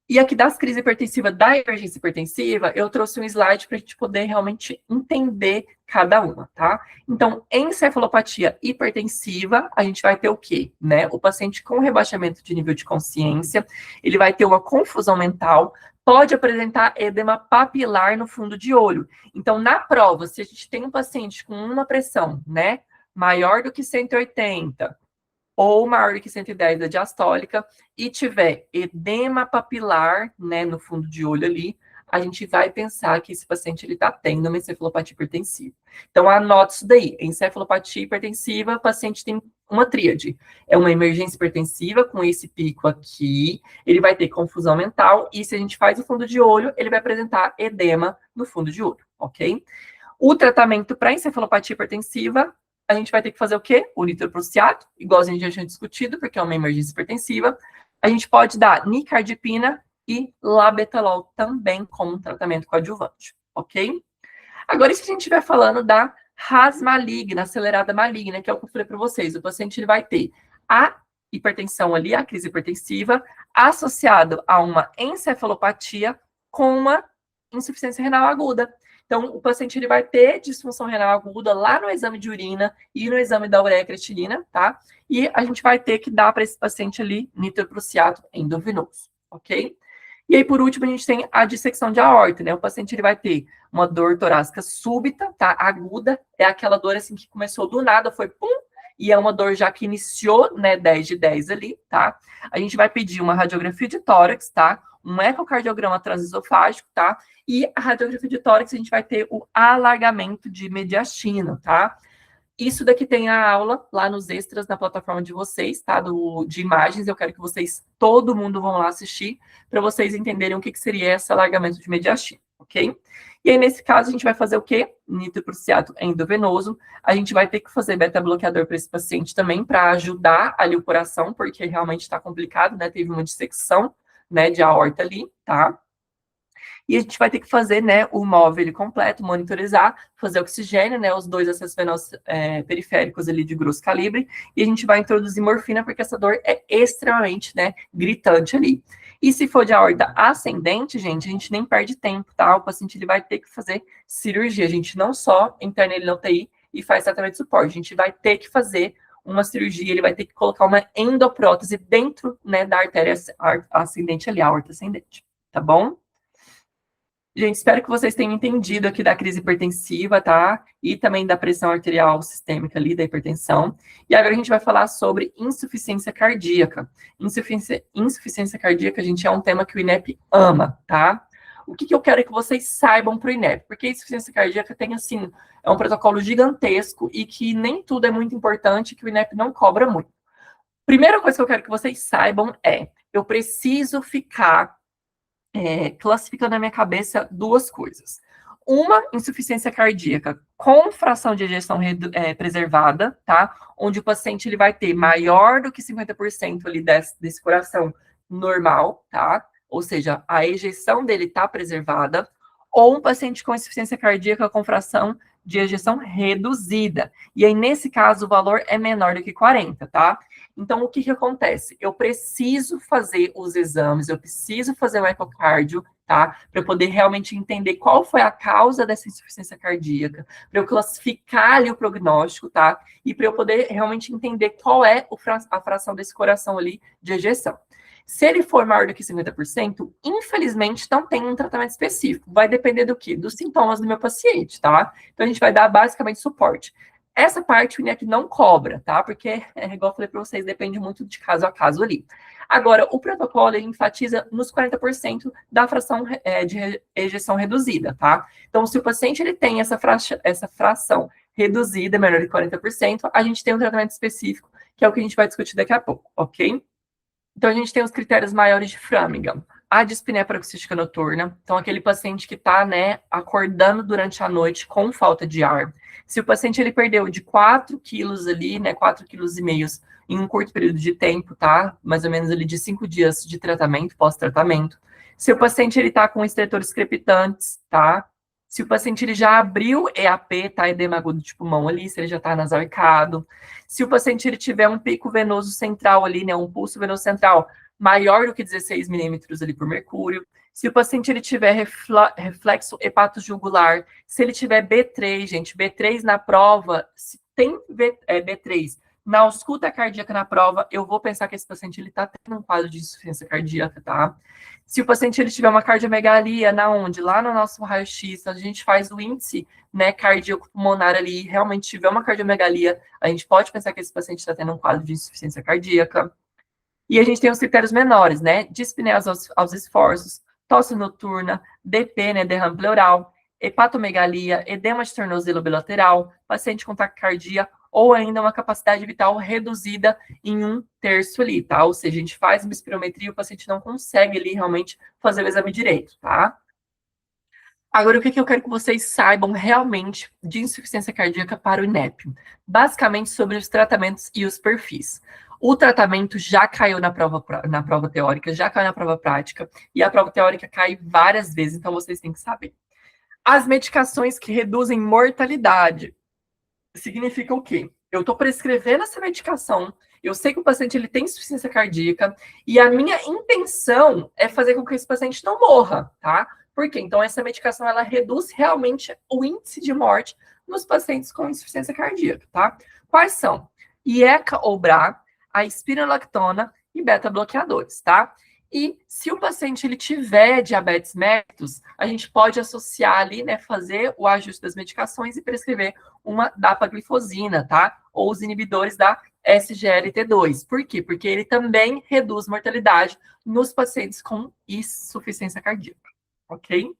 E aqui das crises hipertensivas da emergência hipertensiva, eu trouxe um slide para a gente poder realmente entender cada uma, tá? Então, encefalopatia hipertensiva, a gente vai ter o quê? Né? O paciente com rebaixamento de nível de consciência, ele vai ter uma confusão mental, pode apresentar edema papilar no fundo de olho. Então, na prova, se a gente tem um paciente com uma pressão, né, maior do que 180, ou maior do que 110 da diastólica, e tiver edema papilar, né, no fundo de olho ali, a gente vai pensar que esse paciente ele está tendo uma encefalopatia hipertensiva. Então, anote isso daí. Encefalopatia hipertensiva, o paciente tem uma tríade. É uma emergência hipertensiva com esse pico aqui, ele vai ter confusão mental, e se a gente faz o fundo de olho, ele vai apresentar edema no fundo de olho, ok? O tratamento para encefalopatia hipertensiva, a gente vai ter que fazer o quê? O nitroprusiato, igual a gente já tinha discutido, porque é uma emergência hipertensiva. A gente pode dar nicardipina e labetalol também como tratamento coadjuvante, ok? Agora, se a gente estiver falando da RAS maligna, acelerada maligna, que é o que eu falei para vocês, o paciente ele vai ter a hipertensão ali, a crise hipertensiva, associado a uma encefalopatia com uma insuficiência renal aguda. Então, o paciente ele vai ter disfunção renal aguda lá no exame de urina e no exame da ureia creatinina, tá? E a gente vai ter que dar para esse paciente ali nitroprusiato endovenoso, ok? E aí, por último, a gente tem a dissecção de aorta, né? O paciente ele vai ter uma dor torácica súbita, tá? Aguda, é aquela dor assim que começou do nada, foi pum, e é uma dor já que iniciou, né, 10 de 10 ali, tá? A gente vai pedir uma radiografia de tórax, tá? Um ecocardiograma transesofágico, tá? E a radiografia de tórax, a gente vai ter o alargamento de mediastino, tá? Isso daqui tem a aula lá nos extras na plataforma de vocês, tá? De imagens. Eu quero que vocês, todo mundo, vão lá assistir para vocês entenderem o que seria esse alargamento de mediastino, ok? E aí, nesse caso, a gente vai fazer o quê? Nitroprusiato endovenoso. A gente vai ter que fazer beta-bloqueador para esse paciente também, para ajudar ali o coração, porque realmente está complicado, né? Teve uma dissecção, né, de aorta ali, tá? E a gente vai ter que fazer, né, o móvel completo, monitorizar, fazer oxigênio, né, os 2 acessos venosos periféricos ali de grosso calibre, e a gente vai introduzir morfina, porque essa dor é extremamente, né, gritante ali. E se for de aorta ascendente, gente, a gente nem perde tempo, tá? O paciente ele vai ter que fazer cirurgia. A gente não só interna ele na UTI e faz tratamento de suporte, a gente vai ter que fazer uma cirurgia, ele vai ter que colocar uma endoprótese dentro, né, da artéria ascendente ali, a aorta ascendente, tá bom? Gente, espero que vocês tenham entendido aqui da crise hipertensiva, tá? E também da pressão arterial sistêmica ali, da hipertensão. E agora a gente vai falar sobre insuficiência cardíaca. Insuficiência cardíaca, gente, é um tema que o INEP ama, tá? O que eu quero é que vocês saibam para o INEP? Porque a insuficiência cardíaca tem, assim, é um protocolo gigantesco e que nem tudo é muito importante, que o INEP não cobra muito. Primeira coisa que eu quero que vocês saibam é, eu preciso ficar classificando na minha cabeça duas coisas. Uma, insuficiência cardíaca com fração de ejeção preservada, tá? Onde o paciente ele vai ter maior do que 50% ali desse coração normal, tá? Ou seja, a ejeção dele está preservada. Ou um paciente com insuficiência cardíaca com fração de ejeção reduzida. E aí, nesse caso, o valor é menor do que 40, tá? Então, o que acontece? Eu preciso fazer os exames, eu preciso fazer o ecocardio, tá? Para eu poder realmente entender qual foi a causa dessa insuficiência cardíaca, para eu classificar ali o prognóstico, tá? E para eu poder realmente entender qual é a fração desse coração ali de ejeção. Se ele for maior do que 50%, infelizmente não tem um tratamento específico. Vai depender do quê? Dos sintomas do meu paciente, tá? Então, a gente vai dar basicamente suporte. Essa parte o INEP não cobra, tá? Porque, igual eu falei para vocês, depende muito de caso a caso ali. Agora, o protocolo, ele enfatiza nos 40% da fração de ejeção reduzida, tá? Então, se o paciente ele tem essa fração reduzida, menor de 40%, a gente tem um tratamento específico, que é o que a gente vai discutir daqui a pouco, ok? Então, a gente tem os critérios maiores de Framingham. A dispneia paroxística noturna. Então, aquele paciente que está, né, acordando durante a noite com falta de ar. Se o paciente ele perdeu de 4 quilos ali, né, 4,5 quilos em um curto período de tempo, tá? Mais ou menos ali de 5 dias de tratamento, pós-tratamento. Se o paciente ele está com estertores crepitantes, tá? Se o paciente ele já abriu EAP, tá? Edema agudo de pulmão ali, se ele já está nasarcado. Se o paciente ele tiver um pico venoso central ali, né? Um pulso venoso central maior do que 16 milímetros ali por mercúrio. Se o paciente ele tiver reflexo hepatojugular, se ele tiver B3, gente, B3 na prova, se tem B3 na ausculta cardíaca na prova, eu vou pensar que esse paciente ele está tendo um quadro de insuficiência cardíaca, tá? Se o paciente ele tiver uma cardiomegalia, na onde? Lá no nosso raio-x, a gente faz o índice, né, cardíaco pulmonar ali, realmente tiver uma cardiomegalia, a gente pode pensar que esse paciente está tendo um quadro de insuficiência cardíaca. E a gente tem os critérios menores, né? Dispneia aos esforços, tosse noturna, DP, né, derrame pleural, hepatomegalia, edema de tornozelo bilateral, paciente com taquicardia ou ainda uma capacidade vital reduzida em 1/3 ali, tá? Ou seja, a gente faz uma espirometria e o paciente não consegue ali realmente fazer o exame direito, tá? Agora, o que eu quero que vocês saibam realmente de insuficiência cardíaca para o INEP? Basicamente sobre os tratamentos e os perfis. O tratamento já caiu na prova teórica, já caiu na prova prática, e a prova teórica cai várias vezes, então vocês têm que saber. As medicações que reduzem mortalidade significa o quê? Eu estou prescrevendo essa medicação, eu sei que o paciente ele tem insuficiência cardíaca, e a minha intenção é fazer com que esse paciente não morra, tá? Por quê? Então, essa medicação, ela reduz realmente o índice de morte nos pacientes com insuficiência cardíaca, tá? Quais são? IECA ou BRA, a espironolactona e beta-bloqueadores, tá? E se o paciente ele tiver diabetes mellitus, a gente pode associar ali, né, fazer o ajuste das medicações e prescrever uma dapaglifosina, tá? Ou os inibidores da SGLT2. Por quê? Porque ele também reduz mortalidade nos pacientes com insuficiência cardíaca, ok?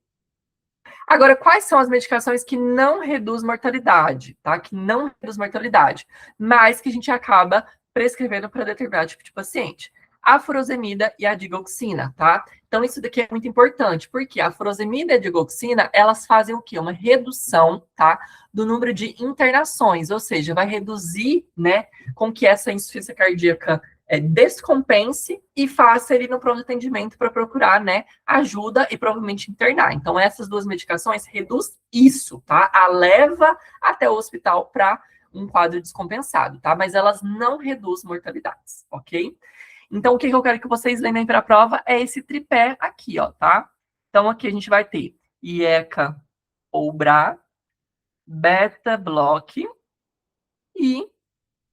Agora, quais são as medicações que não reduz mortalidade, tá? Que não reduz mortalidade, mas que a gente acaba prescrevendo para determinado tipo de paciente? A furosemida e a digoxina, tá? Então, isso daqui é muito importante, porque a furosemida e a digoxina, elas fazem o quê? Uma redução, tá? Do número de internações, ou seja, vai reduzir, né, com que essa insuficiência cardíaca descompense e faça ele no pronto atendimento para procurar, né, ajuda e provavelmente internar. Então, essas duas medicações reduz isso, tá? A leva até o hospital para um quadro descompensado, tá? Mas elas não reduzem mortalidades, ok? Então, o que eu quero que vocês lembrem para a prova é esse tripé aqui, ó, tá? Então, aqui a gente vai ter IECA ou BRA, beta-block e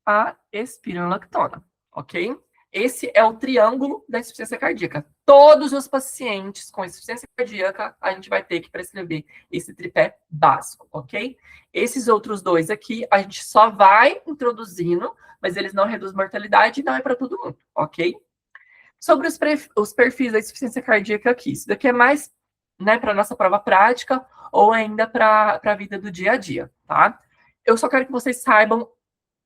a espironolactona, ok? Esse é o triângulo da insuficiência cardíaca. Todos os pacientes com insuficiência cardíaca, a gente vai ter que prescrever esse tripé básico, ok? Esses outros dois aqui, a gente só vai introduzindo, mas eles não reduzem mortalidade e não é para todo mundo, ok? Sobre os perfis da insuficiência cardíaca aqui, isso daqui é mais, né, para nossa prova prática ou ainda para a vida do dia a dia, tá? Eu só quero que vocês saibam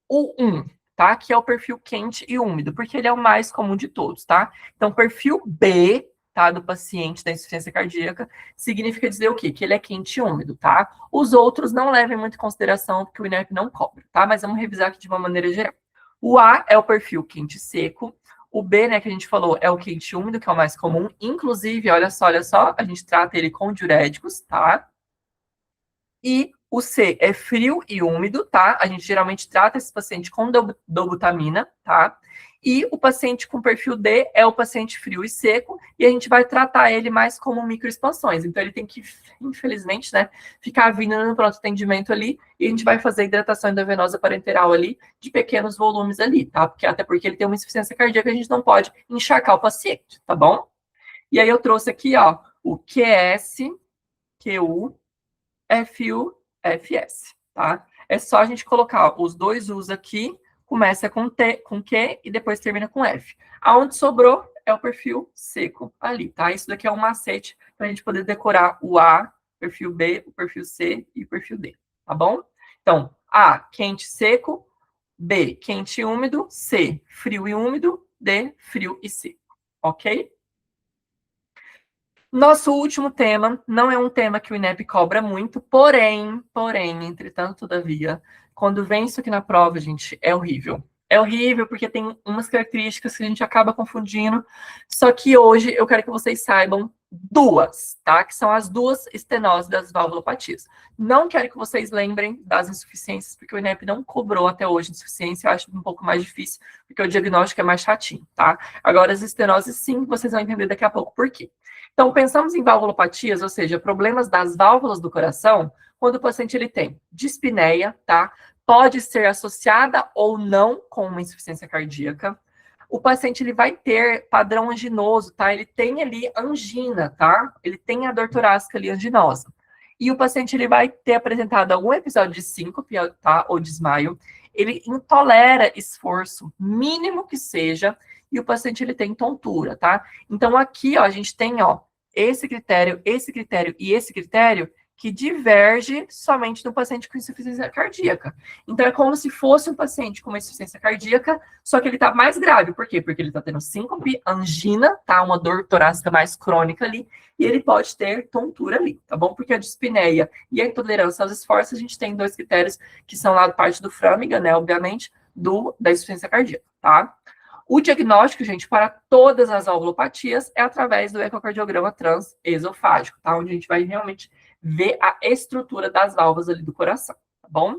o 1, tá? Que é o perfil quente e úmido, porque ele é o mais comum de todos, tá? Então, perfil B, tá, do paciente da insuficiência cardíaca, significa dizer o quê? Que ele é quente e úmido, tá? Os outros não levem muito em consideração, porque o INEP não cobra, tá? Mas vamos revisar aqui de uma maneira geral. O A é o perfil quente e seco. O B, né, que a gente falou, é o quente e úmido, que é o mais comum. Inclusive, olha só, a gente trata ele com diuréticos, tá? E o C é frio e úmido, tá? A gente geralmente trata esse paciente com dobutamina, tá? E o paciente com perfil D é o paciente frio e seco, e a gente vai tratar ele mais como microexpansões. Então, ele tem que, infelizmente, né, ficar vindo no pronto atendimento ali, e a gente vai fazer hidratação endovenosa parenteral ali, de pequenos volumes ali, tá? Até porque ele tem uma insuficiência cardíaca, a gente não pode encharcar o paciente, tá bom? E aí eu trouxe aqui, ó, o QS, QU, FU, FS, tá? É só a gente colocar os dois U's aqui, começa com T, com Q e depois termina com F. Aonde sobrou é o perfil seco ali, tá? Isso daqui é um macete para a gente poder decorar o A, perfil B, o perfil C e o perfil D, tá bom? Então, A, quente seco, B, quente e úmido, C, frio e úmido, D, frio e seco, ok? Nosso último tema não é um tema que o INEP cobra muito, porém, entretanto, todavia, quando vem isso aqui na prova, gente, é horrível. É horrível porque tem umas características que a gente acaba confundindo, só que hoje eu quero que vocês saibam duas, tá? Que são as duas estenoses das valvulopatias. Não quero que vocês lembrem das insuficiências, porque o INEP não cobrou até hoje insuficiência, eu acho um pouco mais difícil, porque o diagnóstico é mais chatinho, tá? Agora, as estenoses, sim, vocês vão entender daqui a pouco por quê. Então, pensamos em valvulopatias, ou seja, problemas das válvulas do coração, quando o paciente ele tem dispneia, tá? Pode ser associada ou não com uma insuficiência cardíaca. O paciente ele vai ter padrão anginoso, tá? Ele tem ali angina, tá? Ele tem a dor torácica ali anginosa. E o paciente ele vai ter apresentado algum episódio de síncope, tá? Ou desmaio. Ele intolera esforço, mínimo que seja, e o paciente ele tem tontura, tá? Então aqui, ó, a gente tem, ó, esse critério e esse critério, que diverge somente no paciente com insuficiência cardíaca. Então, é como se fosse um paciente com uma insuficiência cardíaca, só que ele está mais grave. Por quê? Porque ele está tendo síncope, angina, tá? Uma dor torácica mais crônica ali, e ele pode ter tontura ali, tá bom? Porque a dispneia e a intolerância aos esforços, a gente tem dois critérios que são lá parte do Framingham, né? Obviamente, da insuficiência cardíaca, tá? O diagnóstico, gente, para todas as valvulopatias é através do ecocardiograma transesofágico, tá? Onde a gente vai realmente ver a estrutura das válvulas ali do coração, tá bom?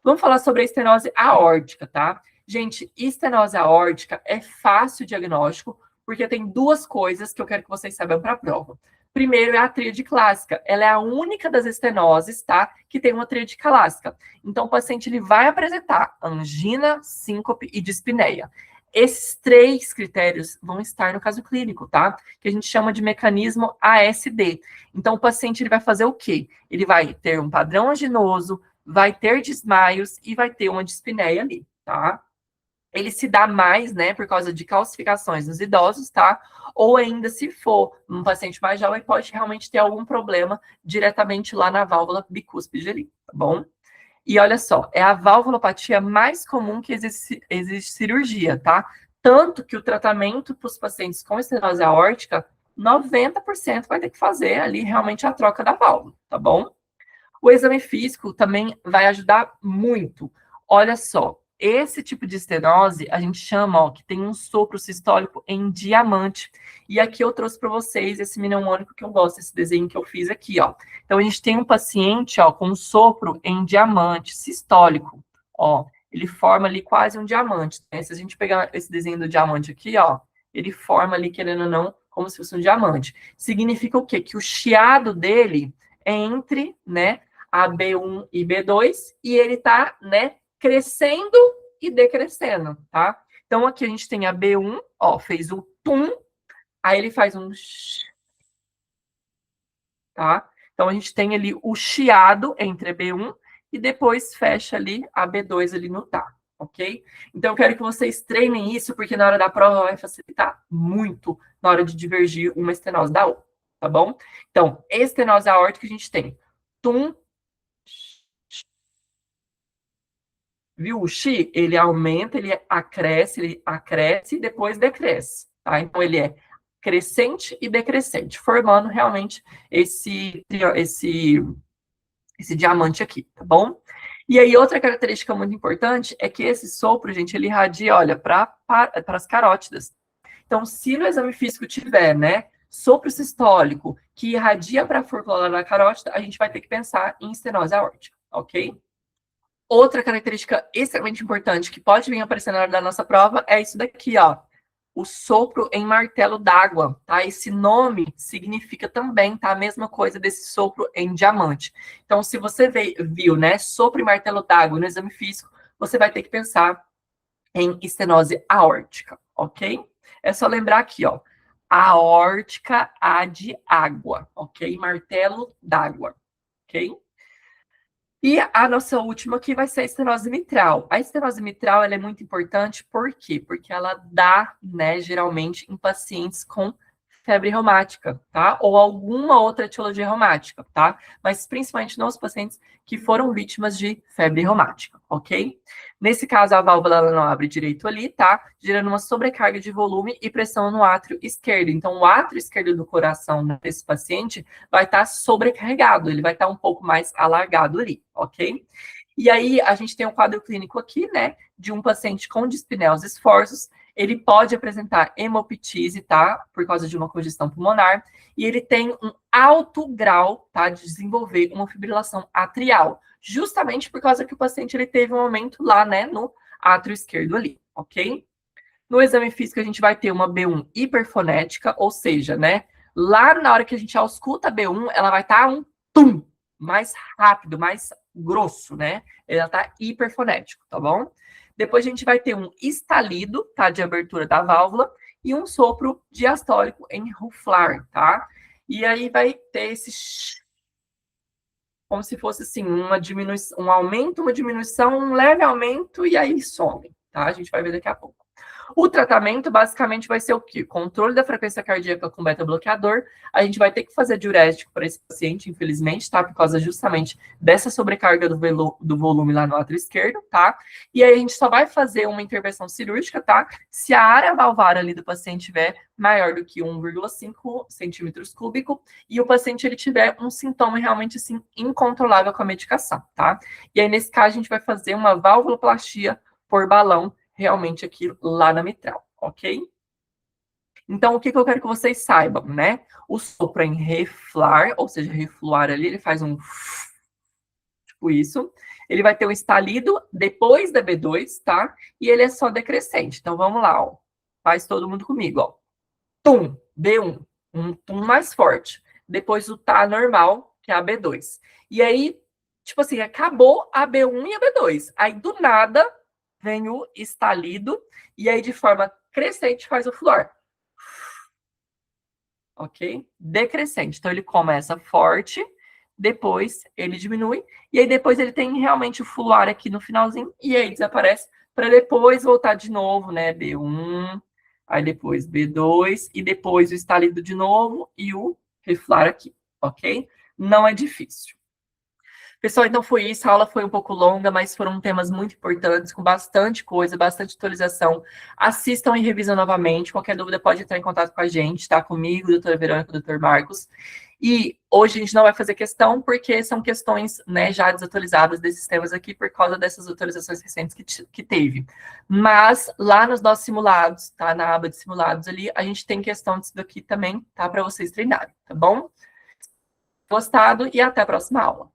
Vamos falar sobre a estenose aórtica, tá? Gente, estenose aórtica é fácil o diagnóstico, porque tem duas coisas que eu quero que vocês saibam para a prova. Primeiro é a tríade clássica. Ela é a única das estenoses, tá? Que tem uma tríade clássica. Então, o paciente ele vai apresentar angina, síncope e dispneia. Esses três critérios vão estar no caso clínico, tá? Que a gente chama de mecanismo ASD. Então, o paciente ele vai fazer o quê? Ele vai ter um padrão anginoso, vai ter desmaios e vai ter uma dispneia ali, tá? Ele se dá mais, né, por causa de calcificações nos idosos, tá? Ou ainda, se for um paciente mais jovem, pode realmente ter algum problema diretamente lá na válvula bicúspide ali, tá bom? E olha só, é a valvulopatia mais comum que existe cirurgia, tá? Tanto que o tratamento para os pacientes com estenose aórtica, 90% vai ter que fazer ali realmente a troca da válvula, tá bom? O exame físico também vai ajudar muito. Olha só, esse tipo de estenose, a gente chama, ó, que tem um sopro sistólico em diamante. E aqui eu trouxe para vocês esse mnemônico que eu gosto, esse desenho que eu fiz aqui, ó. Então, a gente tem um paciente, ó, com um sopro em diamante sistólico, ó. Ele forma ali quase um diamante, né? Se a gente pegar esse desenho do diamante aqui, ó, ele forma ali, querendo ou não, como se fosse um diamante. Significa o quê? Que o chiado dele é entre, né, a B1 e B2, e ele está, né, crescendo e decrescendo, tá? Então, aqui a gente tem a B1, ó, fez o tum, aí ele faz um tá? Então, a gente tem ali o chiado entre a B1 e depois fecha ali a B2 ali no tá, ok? Então, eu quero que vocês treinem isso, porque na hora da prova vai facilitar muito na hora de divergir uma estenose da outra, tá bom? Então, estenose aórtica a gente tem tum, viu? O Xi, ele aumenta, ele acresce e depois decresce, tá? Então, ele é crescente e decrescente, formando realmente esse diamante aqui, tá bom? E aí, outra característica muito importante é que esse sopro, gente, ele irradia, olha, para as carótidas. Então, se no exame físico tiver, né, sopro sistólico que irradia para a furcula da carótida, a gente vai ter que pensar em estenose aórtica, ok? Outra característica extremamente importante que pode vir aparecendo na hora da nossa prova é isso daqui, ó. O sopro em martelo d'água, tá? Esse nome significa também, tá? A mesma coisa desse sopro em diamante. Então, se você viu, né, sopro em martelo d'água no exame físico, você vai ter que pensar em estenose aórtica, ok? É só lembrar aqui, ó. Aórtica, A de água, ok? Martelo d'água, ok? E a nossa última aqui vai ser a estenose mitral. A estenose mitral ela é muito importante, por quê? Porque ela dá, né, geralmente em pacientes com febre reumática, tá? Ou alguma outra etiologia reumática, tá? Mas principalmente nos pacientes que foram vítimas de febre reumática, ok? Nesse caso, a válvula ela não abre direito ali, tá? Gerando uma sobrecarga de volume e pressão no átrio esquerdo. Então, o átrio esquerdo do coração desse paciente vai estar sobrecarregado, ele vai estar um pouco mais alargado ali, ok? E aí, a gente tem um quadro clínico aqui, né, de um paciente com dispneia aos esforços. Ele pode apresentar hemoptise, tá, por causa de uma congestão pulmonar, e ele tem um alto grau, tá, de desenvolver uma fibrilação atrial, justamente por causa que o paciente ele teve um aumento lá, né, no átrio esquerdo ali, ok? No exame físico, a gente vai ter uma B1 hiperfonética, ou seja, né, lá na hora que a gente ausculta a B1, ela vai estar um tum, mais rápido, mais grosso, né? Ela tá hiperfonético, tá bom? Depois a gente vai ter um estalido, tá? De abertura da válvula e um sopro diastólico em Rufflar, tá? E aí vai ter esse como se fosse assim, uma diminuição, um aumento, uma diminuição, um leve aumento e aí some, tá? A gente vai ver daqui a pouco. O tratamento basicamente vai ser o quê? Controle da frequência cardíaca com beta-bloqueador. A gente vai ter que fazer diurético para esse paciente, infelizmente, tá? Por causa justamente dessa sobrecarga do volume lá no átrio esquerdo, tá? E aí a gente só vai fazer uma intervenção cirúrgica, tá? Se a área valvar ali do paciente tiver maior do que 1,5 centímetros cúbicos e o paciente ele tiver um sintoma realmente assim incontrolável com a medicação, tá? E aí nesse caso a gente vai fazer uma valvuloplastia por balão realmente aqui lá na mitral, ok? Então, o que eu quero que vocês saibam, né? O sopro em reflar, ou seja, refluar ali, ele faz um tipo isso. Ele vai ter um estalido depois da B2, tá? E ele é só decrescente. Então, vamos lá, ó. Faz todo mundo comigo, ó. Tum, B1, um tum mais forte. Depois o tá normal, que é a B2. E aí, tipo assim, acabou a B1 e a B2. Aí, do nada, vem o estalido, e aí de forma crescente faz o flor. Ok? Decrescente. Então ele começa forte, depois ele diminui, e aí depois ele tem realmente o fluar aqui no finalzinho, e aí desaparece, para depois voltar de novo, né? B1, aí depois B2, e depois o estalido de novo, e o reflar aqui, ok? Não é difícil. Pessoal, então foi isso. A aula foi um pouco longa, mas foram temas muito importantes, com bastante coisa, bastante atualização. Assistam e revisam novamente. Qualquer dúvida pode entrar em contato com a gente, tá? Comigo, doutora Verônica, doutor Marcos. E hoje a gente não vai fazer questão, porque são questões, né, já desatualizadas desses temas aqui, por causa dessas atualizações recentes que teve. Mas lá nos nossos simulados, tá? Na aba de simulados ali, a gente tem questão disso daqui também, tá? Para vocês treinarem, tá bom? Gostado e até a próxima aula.